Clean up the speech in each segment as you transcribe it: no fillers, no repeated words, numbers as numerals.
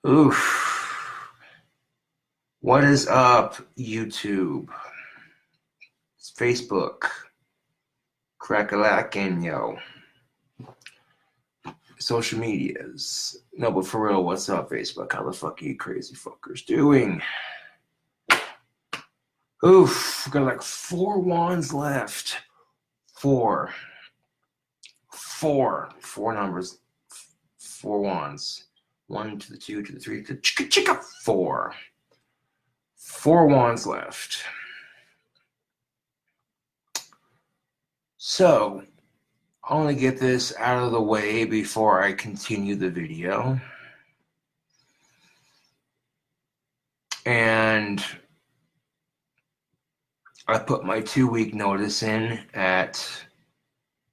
Oof. What is up, YouTube? It's Facebook. Crack-a-lackin', yo. Social medias. No, but for real, what's up, Facebook? How the fuck are you crazy fuckers doing? Oof. Got like 4 wands left. Four numbers. 4 wands. 1 to the 2 to the 3 to the chicka 4. 4 wands left. So, I want to get this out of the way before I continue the video. And I put my 2-week notice in at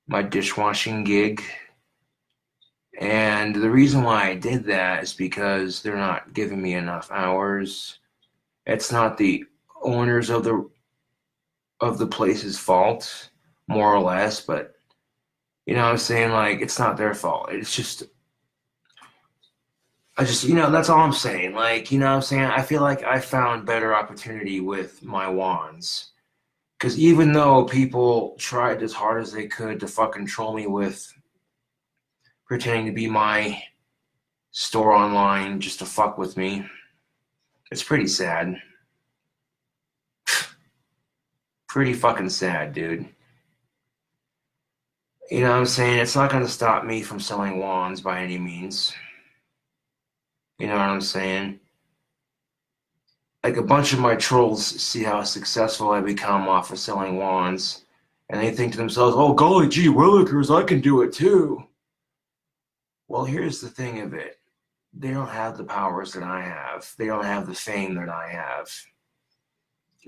my dishwashing gig. And the reason why I did that is because they're not giving me enough hours. It's not the owners of the place's fault, more or less, but you know what I'm saying? Like, it's not their fault. It's just, that's all I'm saying. Like, you know what I'm saying? I feel like I found better opportunity with my wands. Because even though people tried as hard as they could to fucking troll me with pretending to be my store online just to fuck with me, it's pretty sad. Pretty fucking sad, dude. You know what I'm saying? It's not going to stop me from selling wands by any means. You know what I'm saying? Like, a bunch of my trolls see how successful I become off of selling wands, and they think to themselves, oh, golly gee willikers, I can do it too. Well, here's the thing of it. They don't have the powers that I have. They don't have the fame that I have.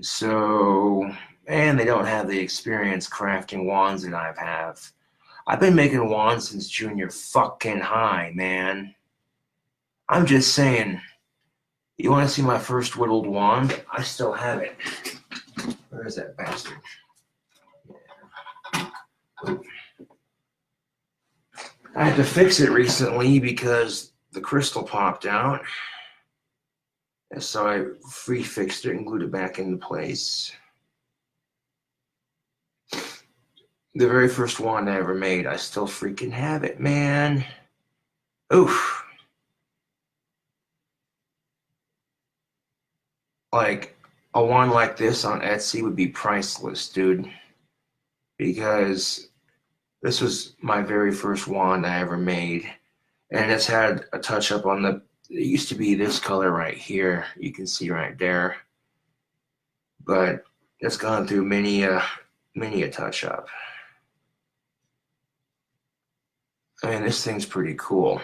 So, and they don't have the experience crafting wands that I have. I've been making wands since junior fucking high, man. I'm just saying, you want to see my first whittled wand? I still have it. Where is that bastard? I had to fix it recently because the crystal popped out. And so I refixed it and glued it back into place. The very first wand I ever made, I still freaking have it, man. Oof. Like, a wand like this on Etsy would be priceless, dude. Because this was my very first wand I ever made. And it's had a touch up on it used to be this color right here. You can see right there. But it's gone through many a touch up. I mean, this thing's pretty cool.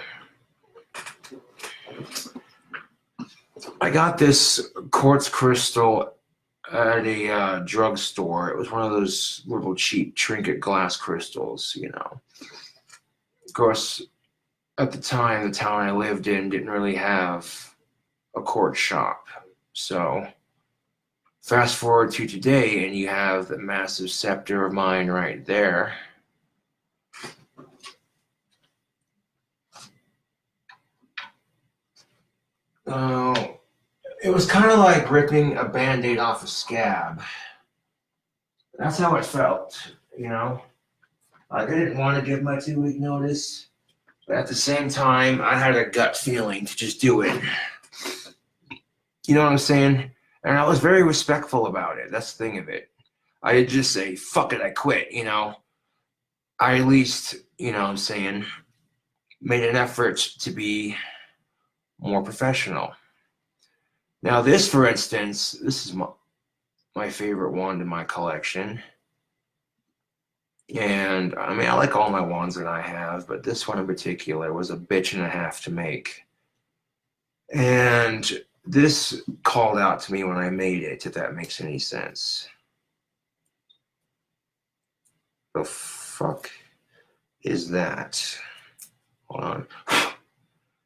I got this quartz crystal at a drugstore. It was one of those little cheap trinket glass crystals, you know. Of course, at the time, the town I lived in didn't really have a quartz shop. So, fast forward to today, and you have the massive scepter of mine right there. It was kind of like ripping a Band-Aid off a scab. That's how it felt, you know? Like, I didn't want to give my 2-week notice, but at the same time, I had a gut feeling to just do it. You know what I'm saying? And I was very respectful about it. That's the thing of it. I didn't just say, fuck it, I quit, you know? I at least, you know what I'm saying, made an effort to be more professional. Now this, for instance, this is my favorite wand in my collection. And I mean, I like all my wands that I have, but this one in particular was a bitch and a half to make. And this called out to me when I made it, if that makes any sense. The fuck is that? Hold on.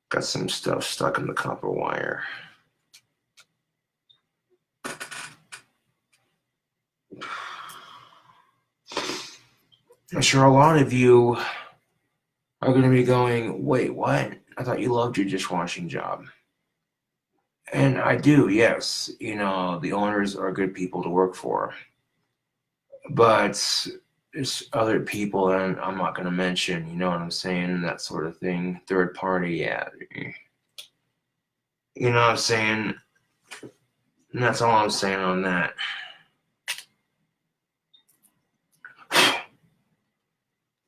Got some stuff stuck in the copper wire. I'm sure a lot of you are going to be going, wait, what? I thought you loved your dishwashing job. And I do, yes. You know, the owners are good people to work for. But there's other people, and I'm not going to mention, you know what I'm saying? That sort of thing. Third party, yeah. You know what I'm saying? And that's all I'm saying on that.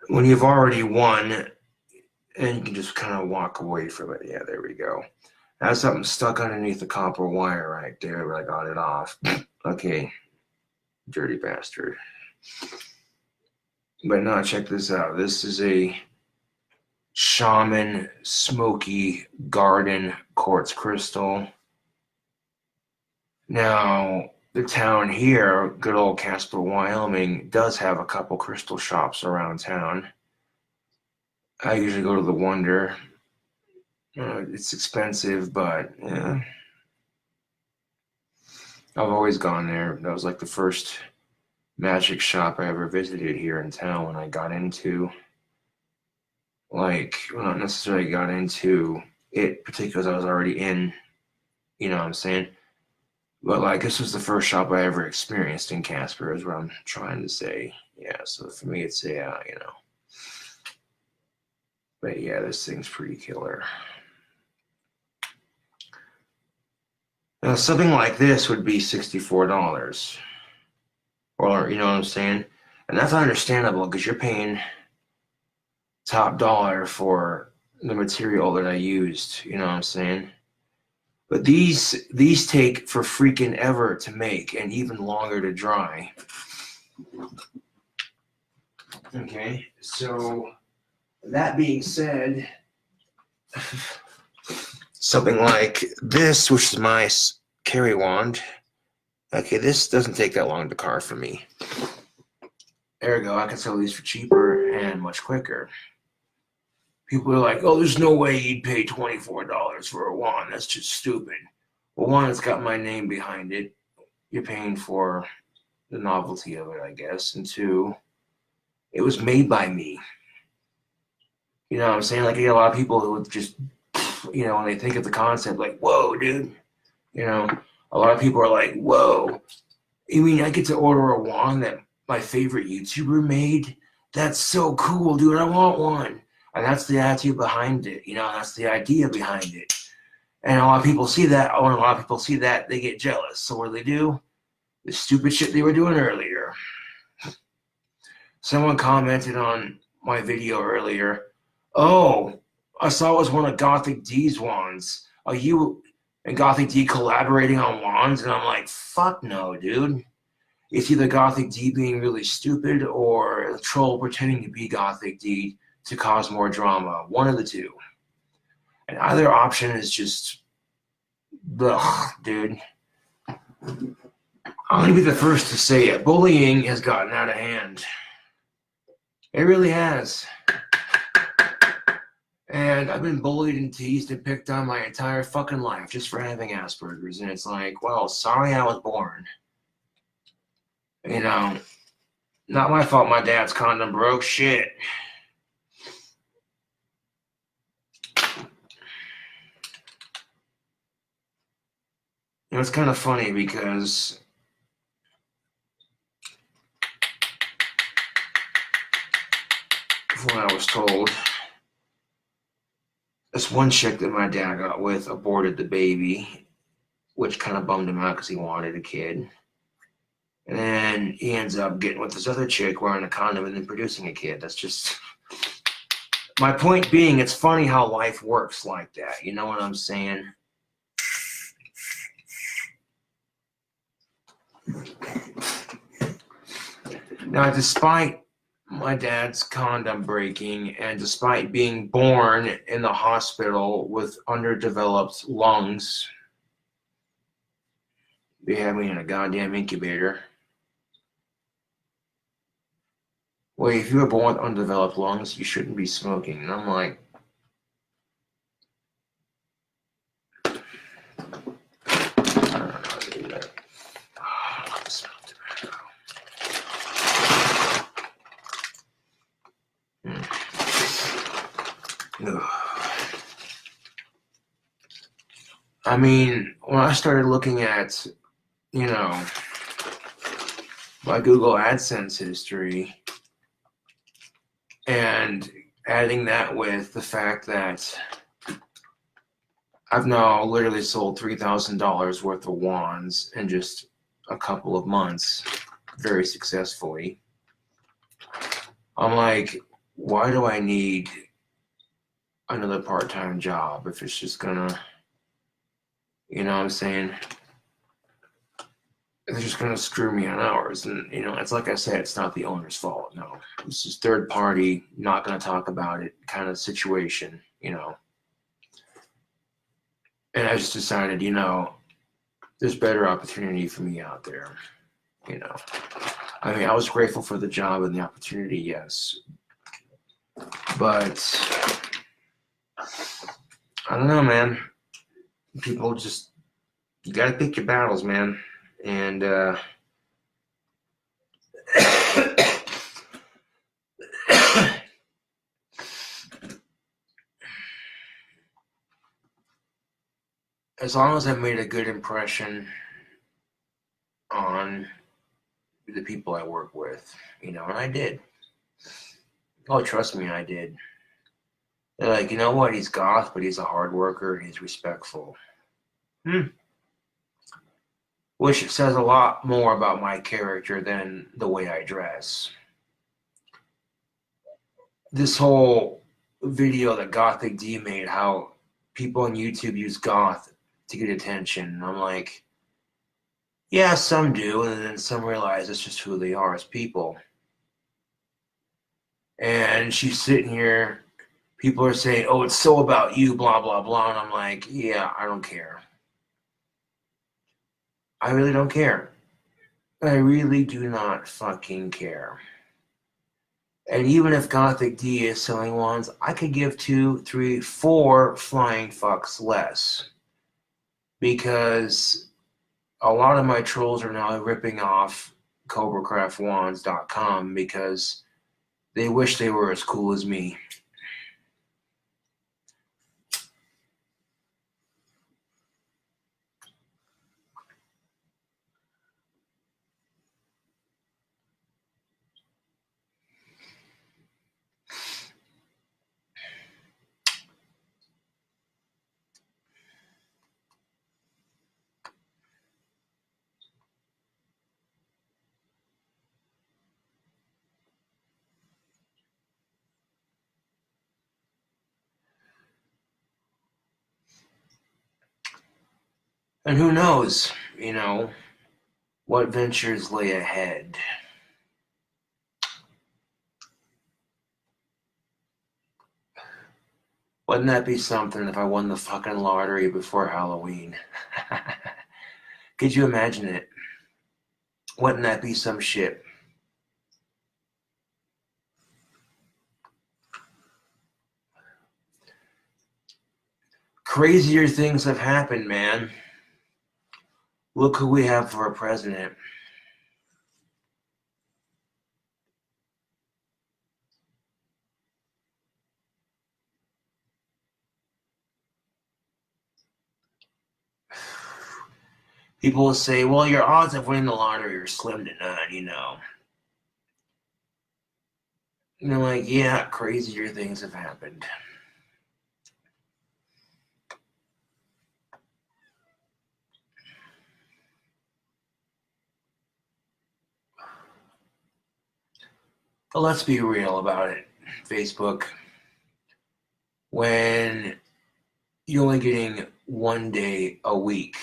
When you've already won, and you can just kind of walk away from it. Yeah, there we go. I have something stuck underneath the copper wire right there, but I got it off. Okay, dirty bastard. But now check this out. This is a Shaman Smoky Garden Quartz Crystal. Now, the town here, good old Casper, Wyoming, does have a couple crystal shops around town. I usually go to the Wonder. It's expensive, but yeah. I've always gone there. That was like the first magic shop I ever visited here in town when I got into, like, well, not necessarily got into it particularly, I was already in, you know what I'm saying? But like, this was the first shop I ever experienced in Casper, is what I'm trying to say. Yeah, so for me, it's you know. But yeah, this thing's pretty killer. Now, something like this would be $64. Or, you know what I'm saying? And that's understandable because you're paying top dollar for the material that I used, you know what I'm saying? But these take for freaking ever to make and even longer to dry. Okay, so that being said, something like this, which is my carry wand. Okay, this doesn't take that long to carve for me. There we go. I can sell these for cheaper and much quicker. People are like, oh, there's no way you'd pay $24 for a wand. That's just stupid. Well, one, it's got my name behind it. You're paying for the novelty of it, I guess. And two, it was made by me. You know what I'm saying? Like, I get a lot of people who would just, you know, when they think of the concept, like, whoa, dude. You know, a lot of people are like, whoa. You mean I get to order a wand that my favorite YouTuber made? That's so cool, dude. I want one. And that's the attitude behind it. You know, that's the idea behind it. And a lot of people see that. When a lot of people see that, they get jealous. So what do? The stupid shit they were doing earlier. Someone commented on my video earlier, oh, I saw it was one of Gothic D's wands. Are you and Gothic D collaborating on wands? And I'm like, fuck no, dude. It's either Gothic D being really stupid or a troll pretending to be Gothic D to cause more drama. One of the two. And either option is just, ugh, dude. I'm going to be the first to say it. Bullying has gotten out of hand. It really has. And I've been bullied and teased and picked on my entire fucking life just for having Asperger's. And it's like, well, sorry I was born. You know, not my fault my dad's condom broke. Shit. You know, it's kind of funny because from what I was told, this one chick that my dad got with aborted the baby, which kind of bummed him out because he wanted a kid. And then he ends up getting with this other chick wearing a condom and then producing a kid. That's just... My point being, it's funny how life works like that. You know what I'm saying? Now, despite my dad's condom breaking and despite being born in the hospital with underdeveloped lungs, they had me in a goddamn incubator. Well, if you were born with undeveloped lungs, you shouldn't be smoking. And I'm like, I don't know how to do that. Oh, I love the smell of tobacco. I mean, when I started looking at, you know, my Google AdSense history and adding that with the fact that I've now literally sold $3,000 worth of wands in just a couple of months very successfully. I'm like, why do I need another part-time job if it's just gonna, you know what I'm saying? They're just gonna screw me on hours. And, you know, it's like I said, it's not the owner's fault. No, it's just third party, not gonna talk about it kind of situation, you know. And I just decided, you know, there's better opportunity for me out there, you know. I mean, I was grateful for the job and the opportunity, yes. But I don't know, man. People just, you gotta pick your battles, man. And as long as I made a good impression on the people I work with, you know, and I did. Oh, trust me, I did. They're like, you know what? He's goth, but he's a hard worker and he's respectful. Which says a lot more about my character than the way I dress. This whole video that Gothic D made, how people on YouTube use goth to get attention. I'm like, yeah, some do, and then some realize it's just who they are as people. And she's sitting here, people are saying, oh, it's so about you, blah, blah, blah. And I'm like, yeah, I don't care. I really don't care. I really do not fucking care. And even if Gothic D is selling wands, I could give 2, 3, 4 flying fucks less. Because a lot of my trolls are now ripping off KobraCraftWands.com because they wish they were as cool as me. And who knows, you know, what ventures lay ahead. Wouldn't that be something if I won the fucking lottery before Halloween? Could you imagine it? Wouldn't that be some shit? Crazier things have happened, man. Look who we have for a president. People will say, well, your odds of winning the lottery are slim to none, you know. And they're like, yeah, crazier things have happened. But let's be real about it, Facebook. When you're only getting 1 day a week,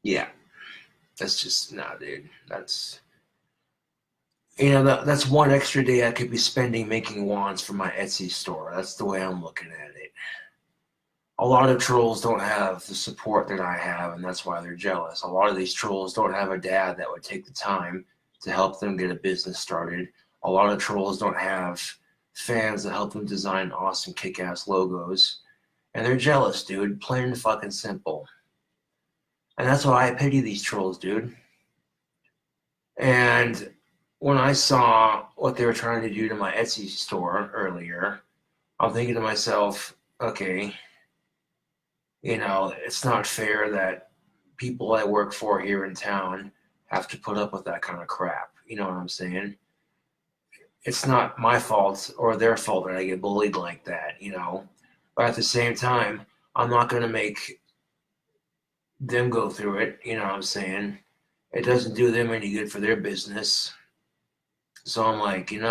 yeah, that's just, nah, dude. That's, you know, that's 1 extra day I could be spending making wands for my Etsy store. That's the way I'm looking at it. A lot of trolls don't have the support that I have, and that's why they're jealous. A lot of these trolls don't have a dad that would take the time to help them get a business started. A lot of trolls don't have fans that help them design awesome kick-ass logos. And they're jealous, dude. Plain and fucking simple. And that's why I pity these trolls, dude. And when I saw what they were trying to do to my Etsy store earlier, I'm thinking to myself, okay, it's not fair that people I work for here in town have to put up with that kind of crap. You know what I'm saying? It's not my fault or their fault that I get bullied like that. But at the same time, I'm not going to make them go through it. You know what I'm saying? It doesn't do them any good for their business. So I'm like, it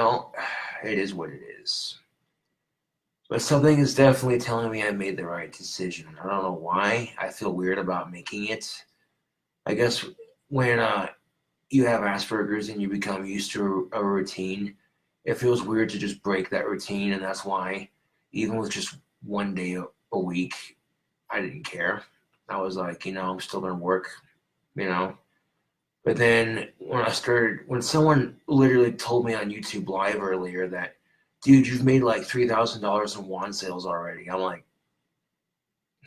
is what it is. But something is definitely telling me I made the right decision. I don't know why. I feel weird about making it. I guess when you have Asperger's and you become used to a routine, it feels weird to just break that routine. And that's why, even with just one day a week, I didn't care. I was like, I'm still going to work, you know. But then when someone literally told me on YouTube Live earlier that, dude, you've made like $3,000 in wand sales already. I'm like,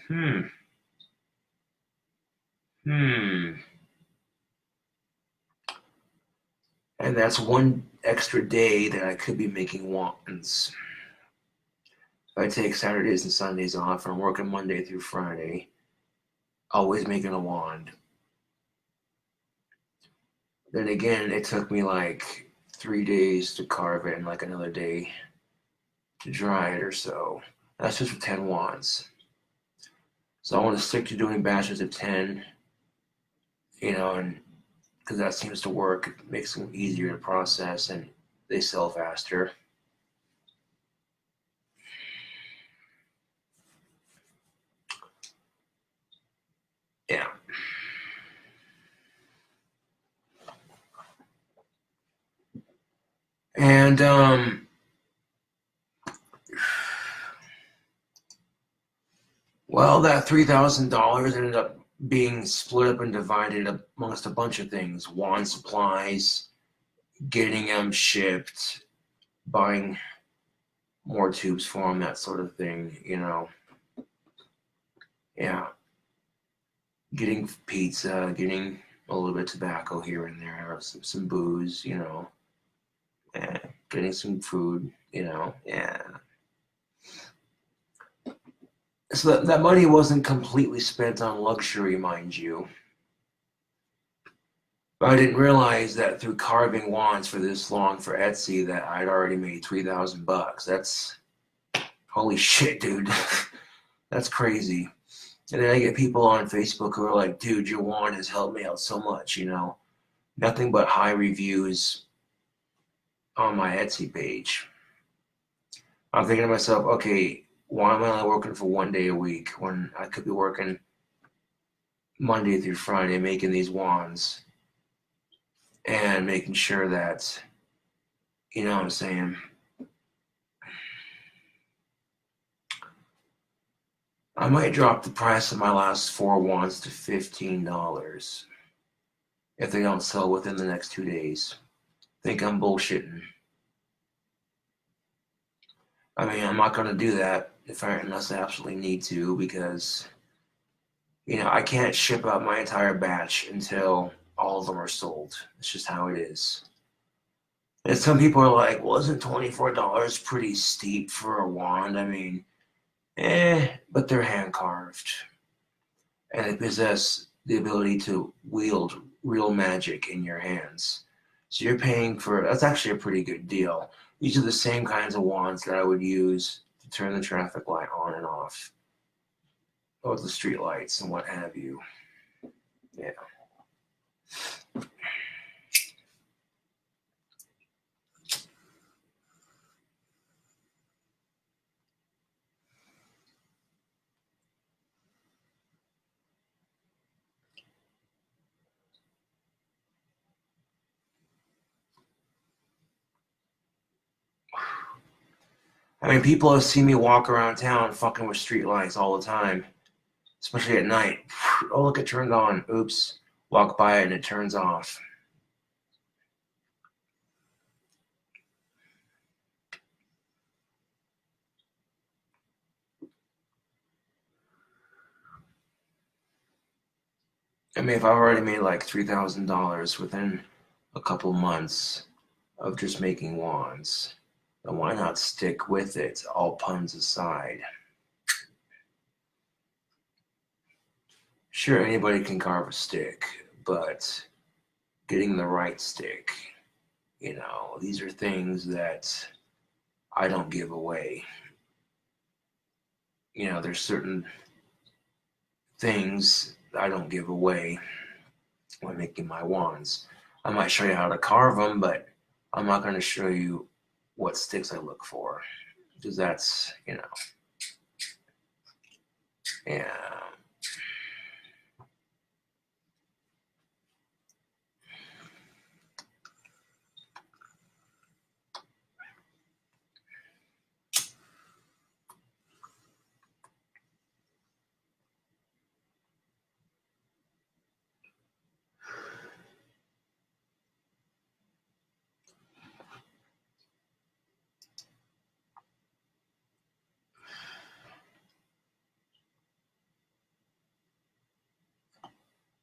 hmm. And that's one extra day that I could be making wands. If I take Saturdays and Sundays off and I'm working Monday through Friday, always making a wand. Then again, it took me like 3 days to carve it and like another day to dry it or so. That's just for 10 wands. So I want to stick to doing batches of 10, and because that seems to work. It makes them easier to process and they sell faster. Yeah. And well, that $3,000 ended up being split up and divided amongst a bunch of things: wand supplies, getting them shipped, buying more tubes for them, that sort of thing. Yeah, getting pizza, getting a little bit of tobacco here and there, some booze, yeah, getting some food, yeah. So that money wasn't completely spent on luxury, mind you. But I didn't realize that through carving wands for this long for Etsy that I'd already made $3,000. That's holy shit, dude. That's crazy. And then I get people on Facebook who are like, dude, your wand has helped me out so much, Nothing but high reviews on my Etsy page. I'm thinking to myself, okay, why am I only working for one day a week when I could be working Monday through Friday making these wands and making sure that, you know what I'm saying? I might drop the price of my last 4 wands to $15 if they don't sell within the next 2 days. Think I'm bullshitting. I mean, I'm not going to do that unless I absolutely need to, because, I can't ship out my entire batch until all of them are sold. It's just how it is. And some people are like, well, isn't $24 pretty steep for a wand? I mean, but they're hand carved. And they possess the ability to wield real magic in your hands. So you're paying that's actually a pretty good deal. These are the same kinds of wands that I would use to turn the traffic light on and off, or the street lights and what have you. Yeah. I mean, people have seen me walk around town fucking with street lights all the time, especially at night. Oh, look, it turned on. Oops. Walk by it and it turns off. I mean, if I already made like $3,000 within a couple months of just making wands. And why not stick with it, all puns aside? Sure, anybody can carve a stick, but getting the right stick, you know, these are things that I don't give away. You know, there's certain things I don't give away when making my wands. I might show you how to carve them, but I'm not going to show you what sticks I look for, because that's, you know, yeah.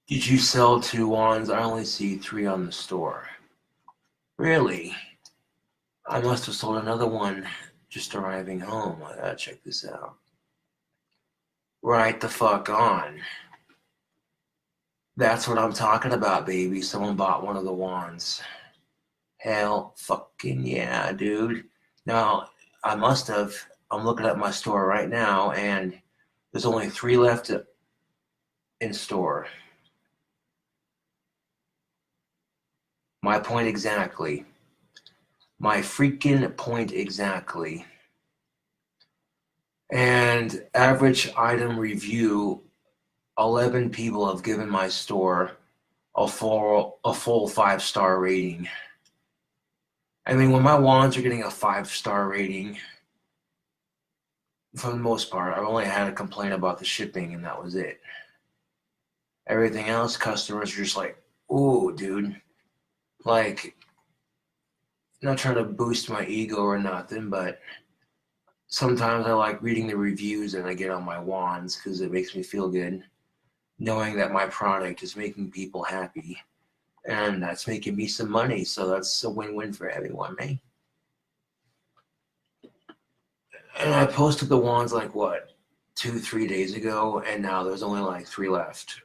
Did you sell 2 wands? I only see 3 on the store. Really? I must have sold another one just arriving home. I gotta check this out. Right the fuck on. That's what I'm talking about, baby. Someone bought one of the wands. Hell fucking yeah, dude. Now, I must have. I'm looking at my store right now, and there's only 3 left in store. My point exactly. My freaking point exactly. And average item review, 11 people have given my store a full 5-star rating. I mean, when my wands are getting a 5-star rating, for the most part, I've only had a complaint about the shipping, and that was it. Everything else, customers are just like, ooh, dude. Like, not trying to boost my ego or nothing, but sometimes I like reading the reviews that I get on my wands because it makes me feel good, knowing that my product is making people happy, and that's making me some money, so that's a win-win for everyone, man. And I posted the wands like, what, 2-3 days ago, and now there's only like 3 left.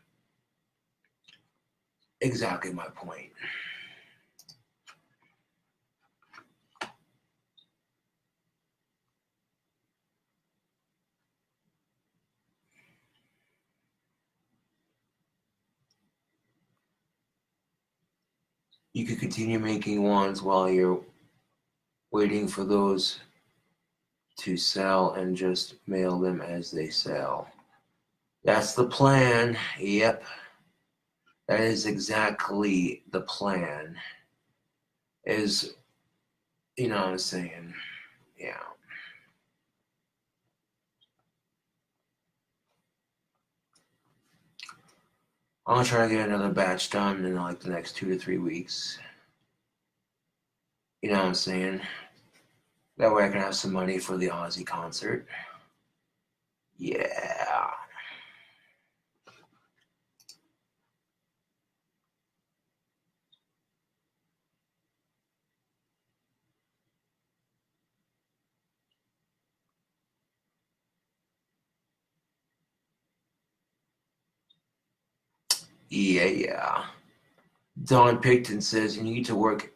Exactly my point. You could continue making wands while you're waiting for those to sell and just mail them as they sell. That's the plan. Yep. That is exactly the plan. Is, you know what I'm saying? Yeah. I'll try to get another batch done in like the next 2 to 3 weeks. You know what I'm saying? That way I can have some money for the Aussie concert. Yeah. Yeah. Don Picton says you need to work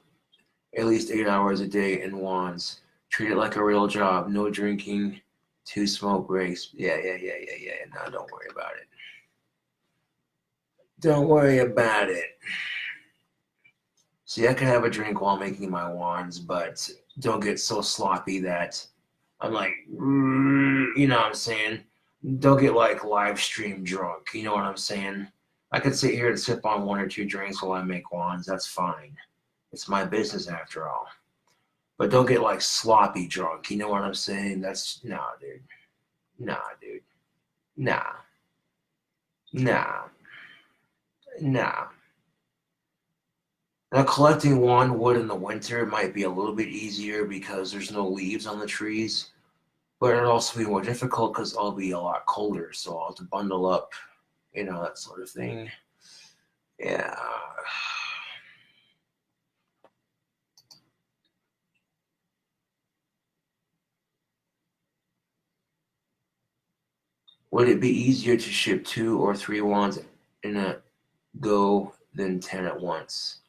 at least 8 hours a day in wands. Treat it like a real job. No drinking, 2 smoke breaks. Yeah. No, don't worry about it. Don't worry about it. See, I can have a drink while making my wands, but don't get so sloppy that I'm like, you know what I'm saying? Don't get like live stream drunk. You know what I'm saying? I could sit here and sip on 1 or 2 drinks while I make wands. That's fine. It's my business after all. But don't get like sloppy drunk. You know what I'm saying? That's nah, dude. Nah, dude. Nah. Nah. Nah. Now, collecting wand wood in the winter might be a little bit easier because there's no leaves on the trees, but it'll also be more difficult because I'll be a lot colder, so I'll have to bundle up, you know, that sort of thing. Yeah. Would it be easier to ship 2 or 3 wands in a go than 10 at once?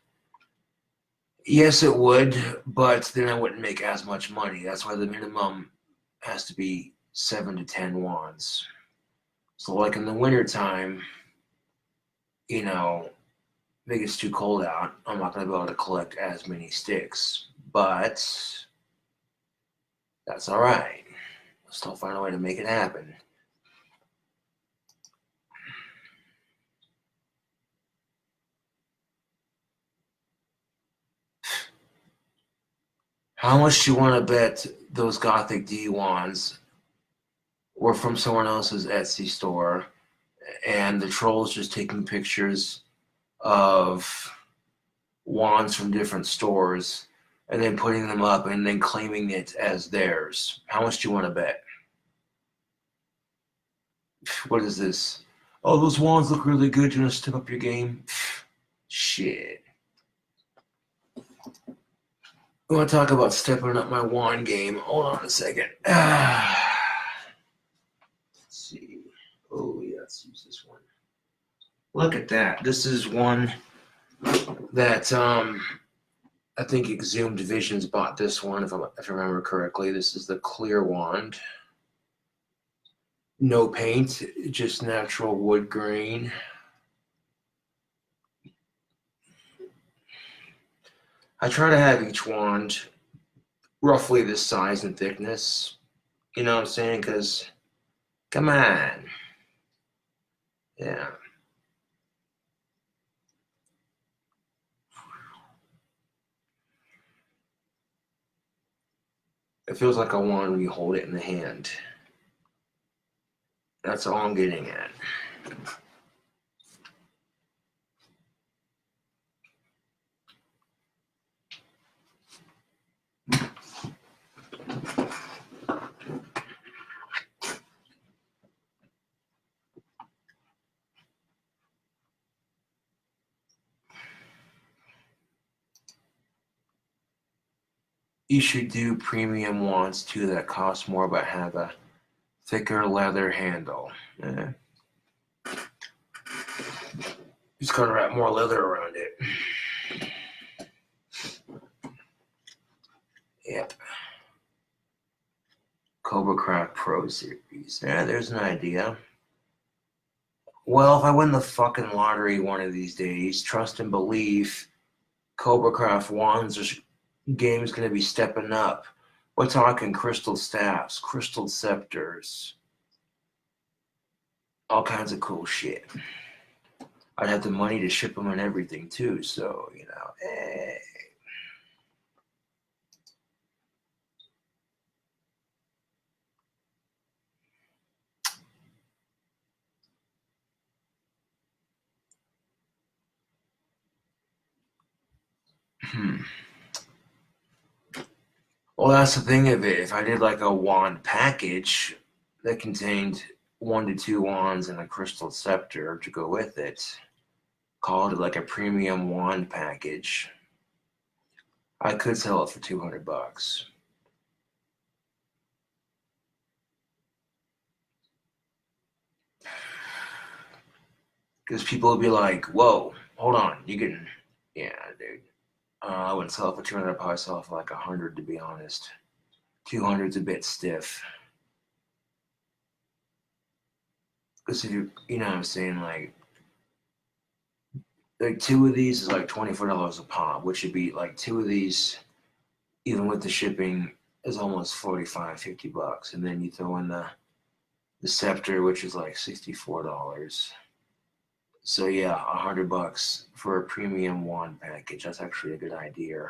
Yes, it would, but then I wouldn't make as much money. That's why the minimum has to be 7 to 10 wands. So like in the wintertime, you know, if it gets too cold out, I'm not going to be able to collect as many sticks. But that's all right. I'll still find a way to make it happen. How much do you want to bet those Gothic D wands were from someone else's Etsy store and the troll's just taking pictures of wands from different stores and then putting them up and then claiming it as theirs? How much do you want to bet? What is this? Oh, those wands look really good. You want to step up your game? Shit. I want to talk about stepping up my wand game. Hold on a second. Let's see. Oh, yeah, let's use this one. Look at that. This is one that I think Exhumed Visions bought this one, if I remember correctly. This is the clear wand. No paint, just natural wood grain. I try to have each wand roughly this size and thickness. You know what I'm saying? Because, come on. Yeah. It feels like a wand when you hold it in the hand. That's all I'm getting at. You should do premium wands too that cost more but have a thicker leather handle. Just gotta wrap more leather around it. Yep. KobraCraft Pro Series. Yeah, there's an idea. Well, if I win the fucking lottery one of these days, trust and believe KobraCraft wands game is going to be stepping up. We're talking crystal staffs, crystal scepters, all kinds of cool shit. I'd have the money to ship them and everything too, so, you know, hey. Well, that's the thing of it. If I did like a wand package that contained 1 to 2 wands and a crystal scepter to go with it, called it like a premium wand package, I could sell it for $200. Because people would be like, whoa, hold on, you can, yeah, dude. I wouldn't sell it for 200. I'd probably sell it for like 100, to be honest. 200's a bit stiff. Because if you know what I'm saying, like 2 of these is like $24 a pop, which would be like 2 of these, even with the shipping, is almost 45, $50. And then you throw in the scepter, which is like $64. So yeah, $100 for a premium wand package. That's actually a good idea.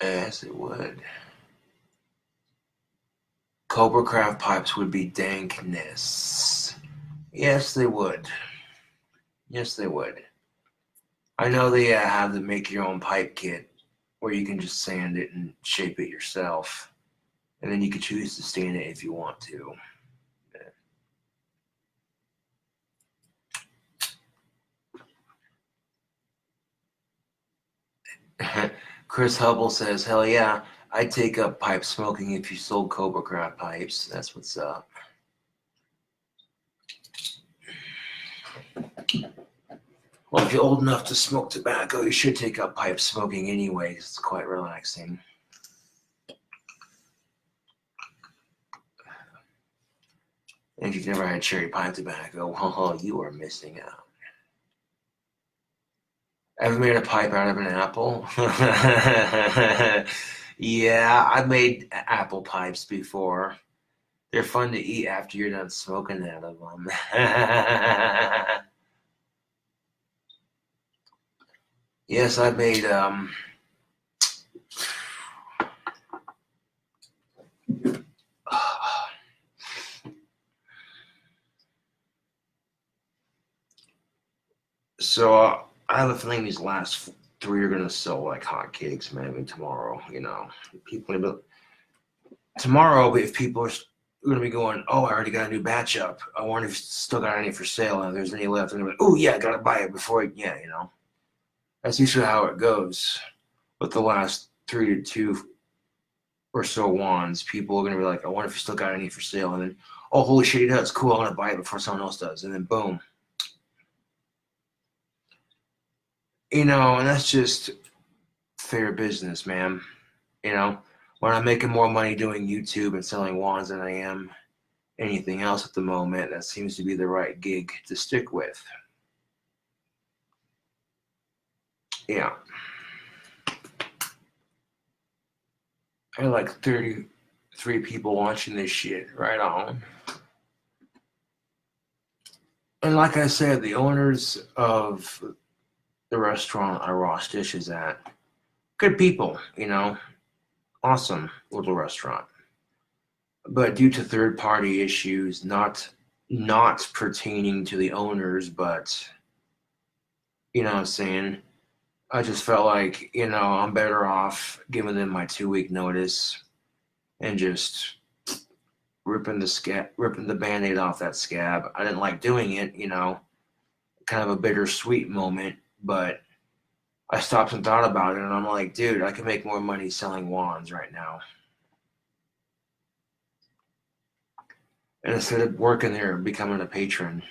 Yes, it would. Cobra Craft pipes would be dankness. Yes, they would. Yes, they would. I know they have the make your own pipe kit where you can just sand it and shape it yourself. And then you can choose to stain it if you want to. Chris Hubble says, hell yeah, I'd take up pipe smoking if you sold Cobra Craft pipes. That's what's up. Well, if you're old enough to smoke tobacco, you should take up pipe smoking anyway. It's quite relaxing. And if you've never had cherry pipe tobacco, oh, you are missing out. Ever made a pipe out of an apple? Yeah, I've made apple pipes before. They're fun to eat after you're done smoking out of them. Yes, I've made so I have a feeling these last 3 are gonna sell like hotcakes, man. I mean, tomorrow, you know, people tomorrow, if people are gonna be going, oh, I already got a new batch up. I wonder if you still got any for sale, and if there's any left. I'm gonna be, oh yeah, I gotta buy it before. Yeah, you know, that's usually how it goes. With the last 3 to 2 or so wands, people are gonna be like, I wonder if you still got any for sale, and then, oh, holy shit, he does. Cool, I'm gonna buy it before someone else does, and then boom. You know, and that's just fair business, man. You know, when I'm making more money doing YouTube and selling wands than I am anything else at the moment, that seems to be the right gig to stick with. Yeah. I had like 33 people watching this shit. Right on. And like I said, the owners of the restaurant I Ross Dishes at, good people, you know, awesome little restaurant. But due to third-party issues, not pertaining to the owners, but you know what I'm saying, I just felt like, you know, I'm better off giving them my 2-week notice and just ripping the Band-Aid off that scab. I didn't like doing it, you know, kind of a bittersweet moment, but I stopped and thought about it, and I'm like, dude, I can make more money selling wands right now. And instead of working there, becoming a patron.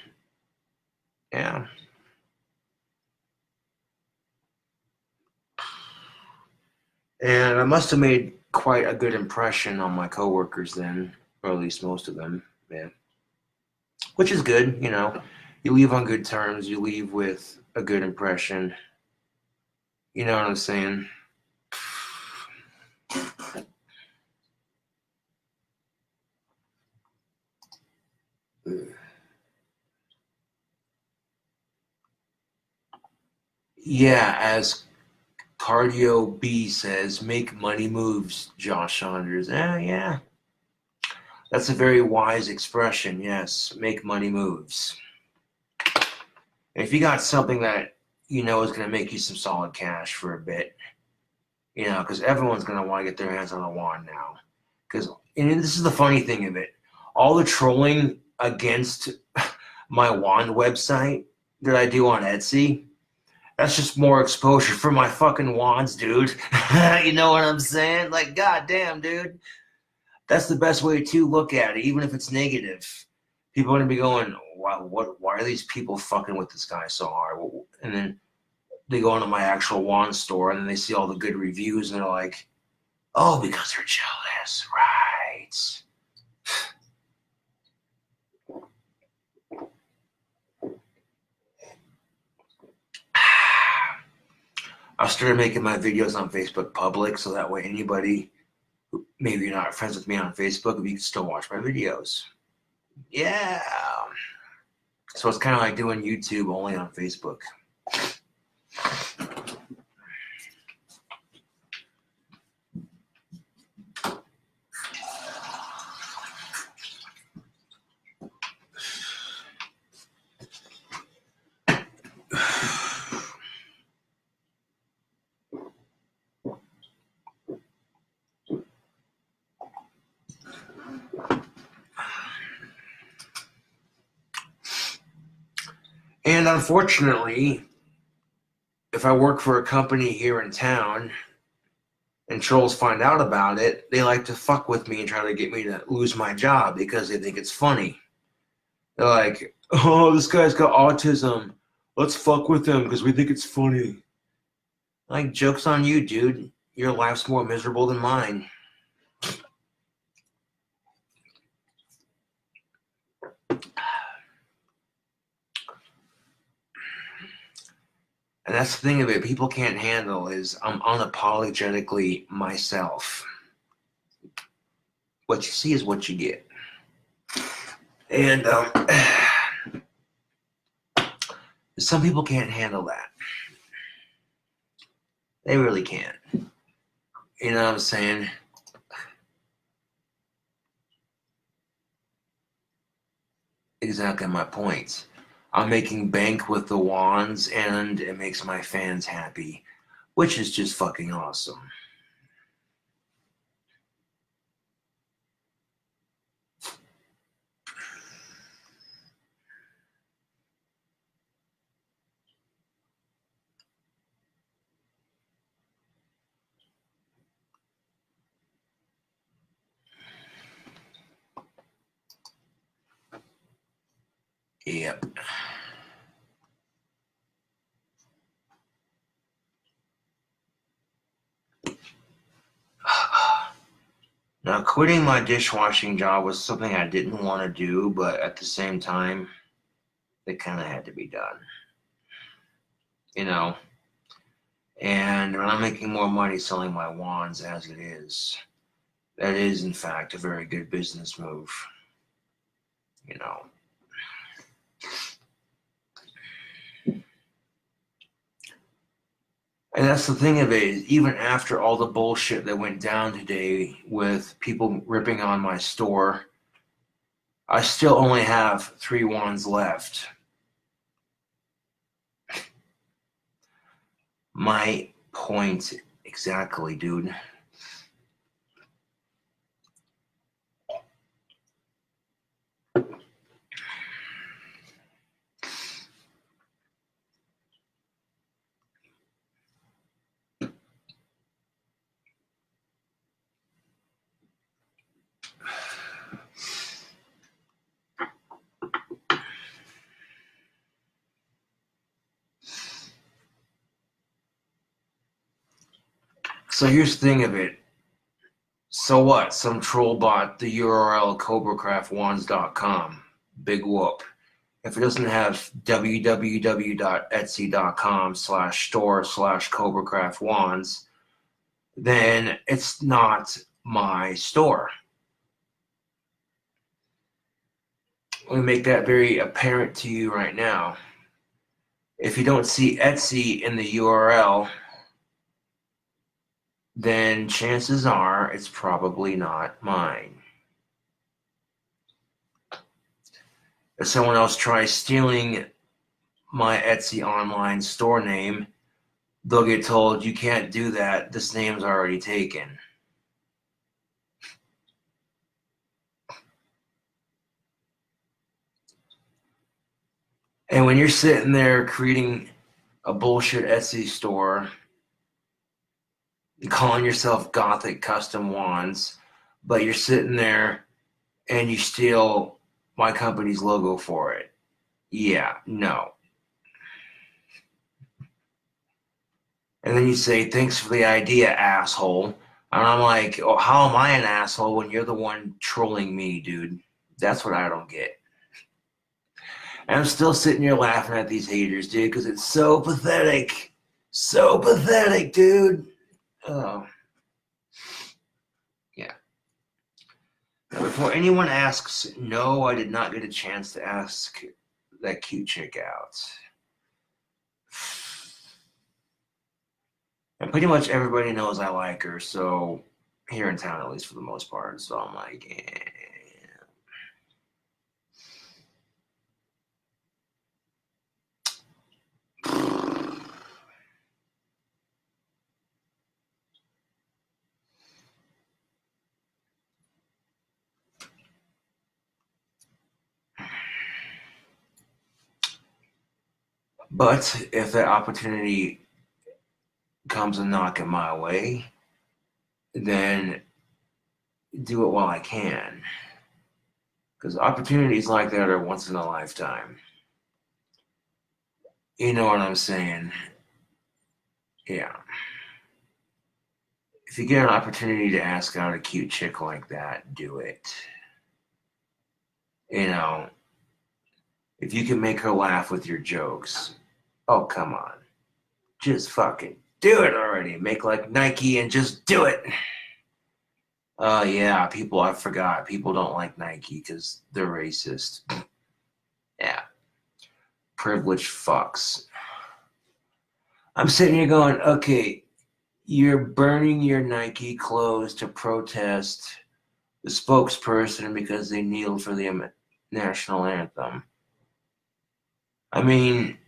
Yeah. And I must have made quite a good impression on my coworkers then, or at least most of them, yeah. Which is good, you know. You leave on good terms, you leave with a good impression. You know what I'm saying? Yeah, as Cardio B says, make money moves, Josh Saunders. Yeah. That's a very wise expression, yes. Make money moves. If you got something that you know is going to make you some solid cash for a bit, you know, because everyone's going to want to get their hands on a wand now. And this is the funny thing of it. All the trolling against my wand website that I do on Etsy, that's just more exposure for my fucking wands, dude. You know what I'm saying? Like, goddamn, dude. That's the best way to look at it, even if it's negative. People are going to be going, wow, why are these people fucking with this guy so hard? And then they go into my actual wand store, and then they see all the good reviews, and they're like, oh, because they're jealous, right? I started making my videos on Facebook public, so that way anybody, maybe you're not friends with me on Facebook, but you can still watch my videos. Yeah. So it's kind of like doing YouTube only on Facebook. And unfortunately, if I work for a company here in town and trolls find out about it, they like to fuck with me and try to get me to lose my job because they think it's funny. They're like, oh, this guy's got autism. Let's fuck with him because we think it's funny. Like, joke's on you, dude. Your life's more miserable than mine. And that's the thing of it, people can't handle is I'm unapologetically myself. What you see is what you get. And some people can't handle that. They really can't. You know what I'm saying? Exactly my point. I'm making bank with the wands and it makes my fans happy, which is just fucking awesome. Yep. Now, quitting my dishwashing job was something I didn't want to do, but at the same time, it kind of had to be done. You know? And when I'm making more money selling my wands as it is, that is, in fact, a very good business move. You know? And that's the thing of it, is even after all the bullshit that went down today with people ripping on my store, I still only have 3 wands left. My point exactly, dude. So here's the thing of it. So what? Some troll bought the URL CobraCraftWands.com. Big whoop. If it doesn't have www.etsy.com/store/CobraCraftWands, then it's not my store. Let me make that very apparent to you right now. If you don't see Etsy in the URL, then chances are it's probably not mine. If someone else tries stealing my Etsy online store name, they'll get told, you can't do that, this name's already taken. And when you're sitting there creating a bullshit Etsy store, calling yourself Gothic Custom Wands, but you're sitting there and you steal my company's logo for it. Yeah, no. And then you say, thanks for the idea, asshole. And I'm like, oh, how am I an asshole when you're the one trolling me, dude? That's what I don't get. And I'm still sitting here laughing at these haters, dude, because it's so pathetic. So pathetic, dude. Oh. Yeah. Now, before anyone asks, no, I did not get a chance to ask that cute chick out. And pretty much everybody knows I like her, so here in town, at least for the most part. So I'm like, eh. But if that opportunity comes a knocking my way, then do it while I can. Because opportunities like that are once in a lifetime. You know what I'm saying? Yeah. If you get an opportunity to ask out a cute chick like that, do it. You know, if you can make her laugh with your jokes, oh, come on. Just fucking do it already. Make like Nike and just do it. Oh, yeah, I forgot. People don't like Nike because they're racist. Yeah. Privileged fucks. I'm sitting here going, okay, you're burning your Nike clothes to protest the spokesperson because they kneeled for the national anthem. I mean,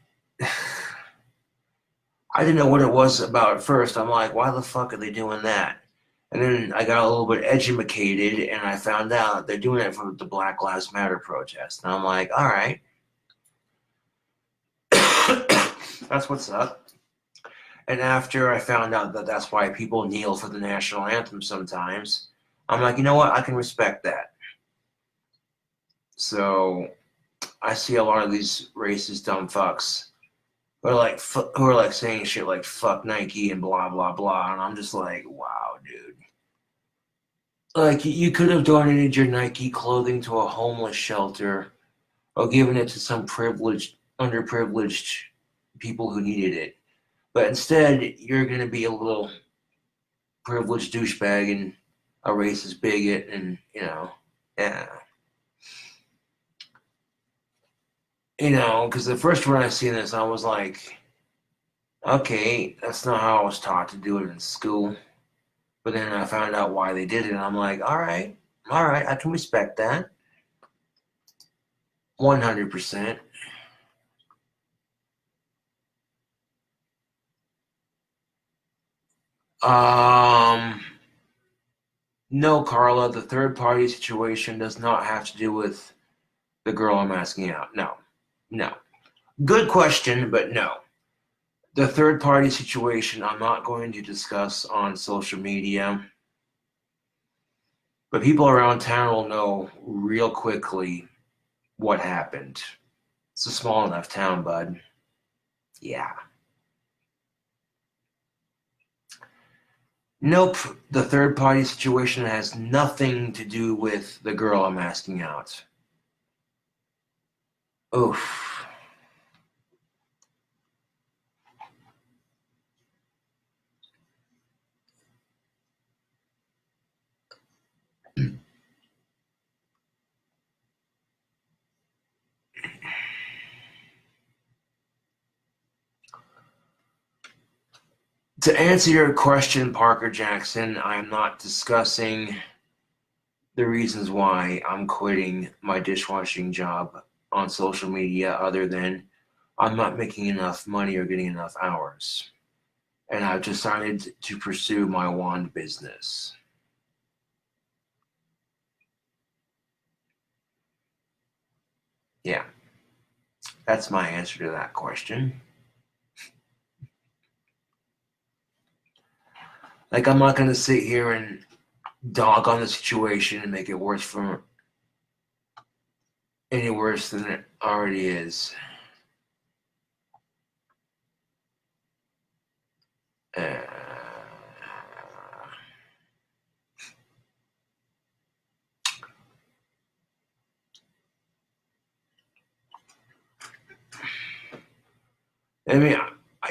I didn't know what it was about at first. I'm like, why the fuck are they doing that? And then I got a little bit educated and I found out they're doing it for the Black Lives Matter protest. And I'm like, all right. That's what's up. And after I found out that that's why people kneel for the national anthem sometimes, I'm like, you know what? I can respect that. So I see a lot of these racist dumb fucks who are like saying shit like fuck Nike and blah blah blah, and I'm just like, wow, dude. Like you could have donated your Nike clothing to a homeless shelter or given it to some underprivileged people who needed it. But instead, you're gonna be a little privileged douchebag and a racist bigot, and yeah. Because the first when I seen this, I was like, okay, that's not how I was taught to do it in school. But then I found out why they did it, and I'm like, all right, I can respect that. 100%. Um, no, Carla, the third party situation does not have to do with the girl I'm asking out. No, no. Good question, but no. The third party situation I'm not going to discuss on social media, but people around town will know real quickly what happened. It's a small enough town, bud. Yeah. Nope. The third party situation has nothing to do with the girl I'm asking out. Oof. To answer your question, Parker Jackson, I'm not discussing the reasons why I'm quitting my dishwashing job on social media other than I'm not making enough money or getting enough hours. And I've decided to pursue my wand business. Yeah, that's my answer to that question. Like, I'm not going to sit here and dog on the situation and make it worse for any worse than it already is. Uh, I mean,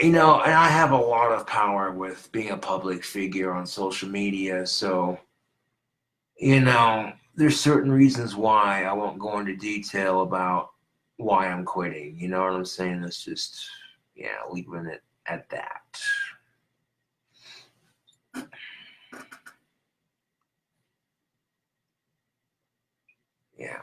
and I have a lot of power with being a public figure on social media. So, there's certain reasons why I won't go into detail about why I'm quitting. You know what I'm saying? It's just, yeah, leaving it at that. Yeah.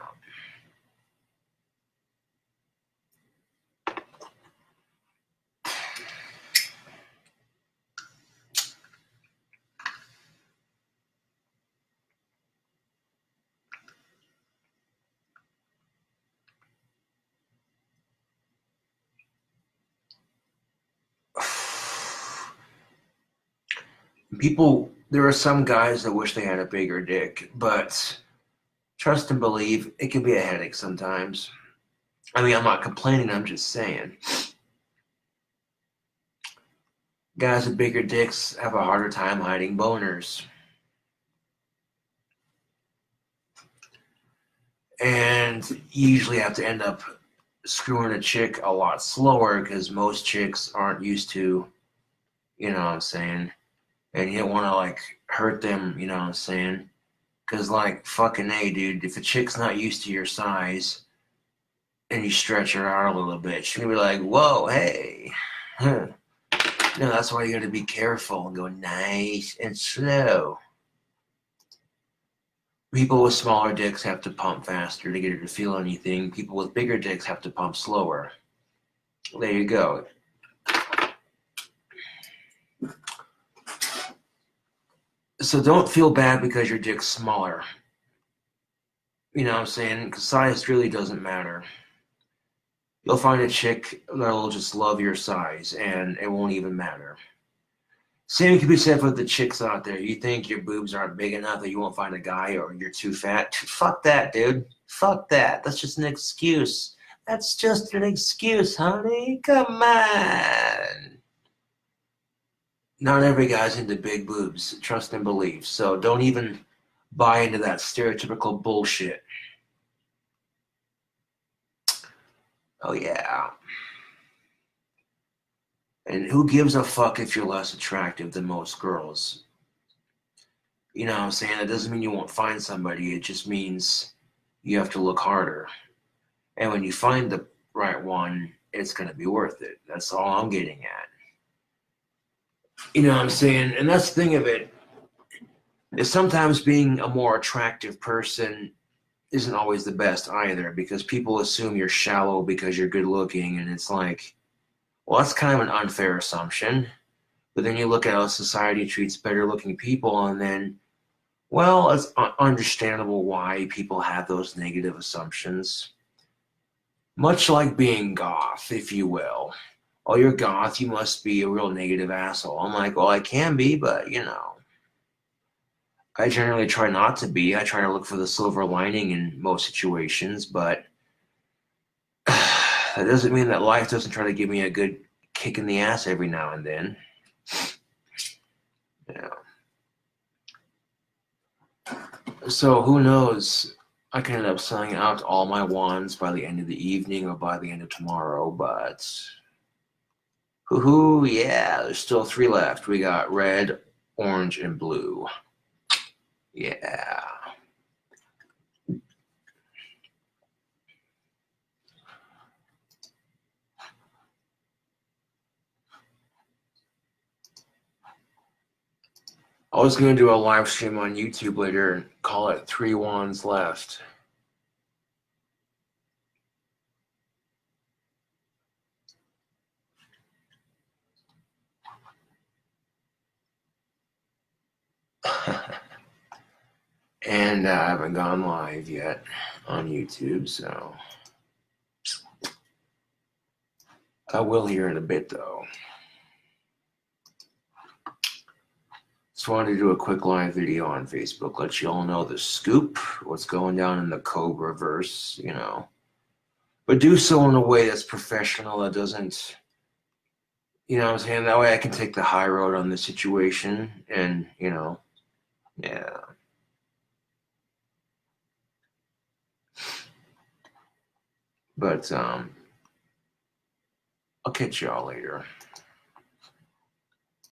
People, there are some guys that wish they had a bigger dick, but trust and believe, it can be a headache sometimes. I mean, I'm not complaining, I'm just saying. Guys with bigger dicks have a harder time hiding boners. And you usually have to end up screwing a chick a lot slower because most chicks aren't used to, you know what I'm saying? And you don't want to, like, hurt them, you know what I'm saying? Because, like, fucking A, dude, if a chick's not used to your size and you stretch her out a little bit, she's gonna be like, whoa, hey. Huh. No, that's why you gotta be careful and go nice and slow. People with smaller dicks have to pump faster to get her to feel anything. People with bigger dicks have to pump slower. There you go. So don't feel bad because your dick's smaller. You know what I'm saying? Because size really doesn't matter. You'll find a chick that'll just love your size and it won't even matter. Same can be said for the chicks out there. You think your boobs aren't big enough that you won't find a guy or you're too fat? Fuck that, dude. Fuck that. That's just an excuse. That's just an excuse, honey. Come on. Not every guy's into big boobs. Trust and believe. So don't even buy into that stereotypical bullshit. Oh, yeah. And who gives a fuck if you're less attractive than most girls? You know what I'm saying? It doesn't mean you won't find somebody. It just means you have to look harder. And when you find the right one, it's going to be worth it. That's all I'm getting at. You know what I'm saying? And that's the thing of it, is sometimes being a more attractive person isn't always the best either, because people assume you're shallow because you're good looking, and it's like, well, that's kind of an unfair assumption. But then you look at how society treats better looking people, and then, well, it's understandable why people have those negative assumptions. Much like being goth, if you will. Oh, you're goth, you must be a real negative asshole. I'm like, well, I can be, but, you know, I generally try not to be. I try to look for the silver lining in most situations, but that doesn't mean that life doesn't try to give me a good kick in the ass every now and then. Yeah. So who knows? I can end up selling out all my wands by the end of the evening or by the end of tomorrow, but hoo-hoo, yeah, there's still 3 left. We got red, orange, and blue. Yeah. I was going to do a live stream on YouTube later and call it 3 wands left. And I haven't gone live yet on YouTube, so I will here in a bit, though. Just wanted to do a quick live video on Facebook, let you all know the scoop, what's going down in the Cobraverse, you know. But do so in a way that's professional, that doesn't, you know what I'm saying? That way I can take the high road on the situation and, you know, yeah. But I'll catch y'all later.